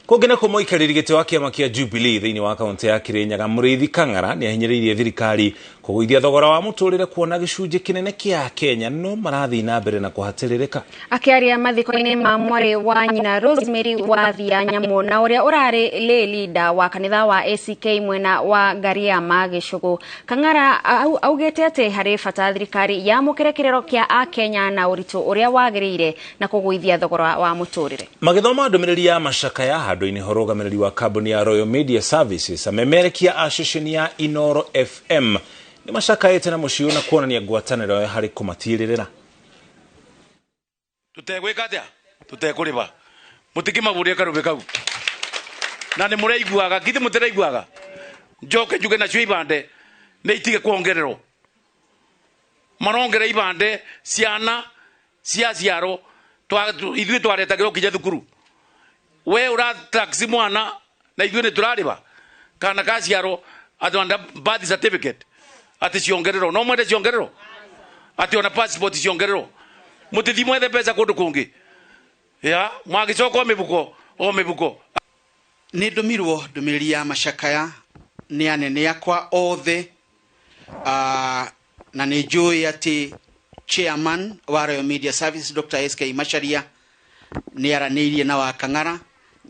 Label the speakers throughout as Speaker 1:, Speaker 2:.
Speaker 1: Kũngĩna kũmoikarĩri gĩtĩ wa kĩama kĩa Jubilee thĩinĩ wa kaunti ya Kirinyaga, Muriithi Kang'ara nĩ ahinyĩrĩirie thirikari kũgũithia thogora wa mũtũrĩre kuona gĩcunjĩ kĩnene kĩa Kenya no marathiĩ na mbere na kũhatĩrĩrĩka.
Speaker 2: Akĩaria mathiko-inĩ ma mwarĩ wa nyina Rosemary Wathiiya nyamũ na ũrĩa ũrarĩ leader wa kanitha wa ACK mwena wa Gariama Gĩcũgũ, Kang'ara augĩte atĩ harĩ bata thirikari yamũkĩre kĩrero kĩa Akenya na ũritũ ũrĩa wagĩrĩire na kũgũithia thogora wa mũtũrĩre.
Speaker 1: Magĩthoma ndũmĩrĩri ya macakaya handũ-inĩ ho rũgamĩrĩri wa kambuni ya Royal Media Services amemerekia a ceceni ya Inooro FM nĩ macakaĩte na mũciĩ na kuonania ngwatanĩro harĩ kũmatirĩrĩra.
Speaker 3: Tutegwĩka atĩa tutekũrĩba mũtikĩmagũria karũbe kau na nĩ mũraiguaga githĩ mũtiraiguaga njoke njuge nacio ibande nĩ itige kuongererwo marongera ibande ciana cia ciaro ithuĩ twaretagĩrwo kinya thukuru we ura taxi mwana na ithuĩ nĩ tũrarĩba kana ka ciaro atwanda birth certificate ati ciongererwo no mwende ciongererwo ati ona passport ciongererwo mutithi mwethe pesa kũndũ kũngĩ ya mwagicoka o mibuko
Speaker 4: nĩ ndomirwo ndũmĩrĩri ya macakaya nĩ anene akwa othe na nĩ njũĩ atĩ chairman wa Royal Media Services Dr. SK Macharia nĩ aranĩirie na wa Kang'ara,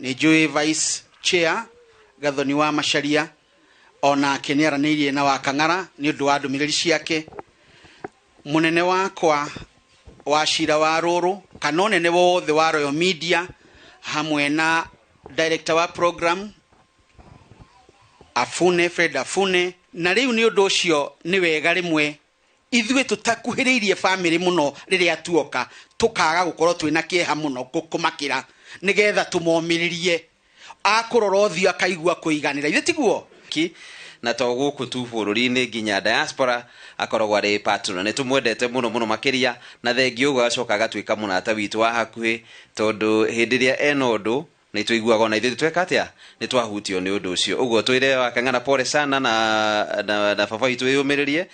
Speaker 4: nĩ njũĩ vice chair Gathoni wa Macharia ona nĩ aranĩirie na wa Kang'ara nĩ ũndũ wa ndũmĩrĩri ciake. Mũnene wakwa wa cira wa rũrũ kana ũnene wothe wa Royal Media hamwe na director wa program Fred Afune, na rĩu nĩ ũndũ ũcio nĩ wega rĩmwe ithuĩ tũtakuhĩrĩirie family mũno rĩrĩa tuoka tũkaga gũkorwo twĩna kĩeha mũno kũmakĩra nĩgetha tũmomĩrĩrie akũrora ũthiũ akaigua kũiganĩra ithe tiguo
Speaker 5: na to gũkũ tu bũrũri-inĩ nginya diaspora akoragwo arĩ patron nĩ tũmwendete mũno makĩria na thengiũ ũguo agacoka agatuĩka mũrata witũ wa hakuhĩ tondũ hĩndĩ ĩrĩa ena ũndũ nĩ tũiguaga ona ithuĩ tweka atĩa nĩ twahutio nĩ ũndũ ũcio. Ũguo twĩre wa Kang'ara pole sana na baba witũ wĩyũmĩrĩrie.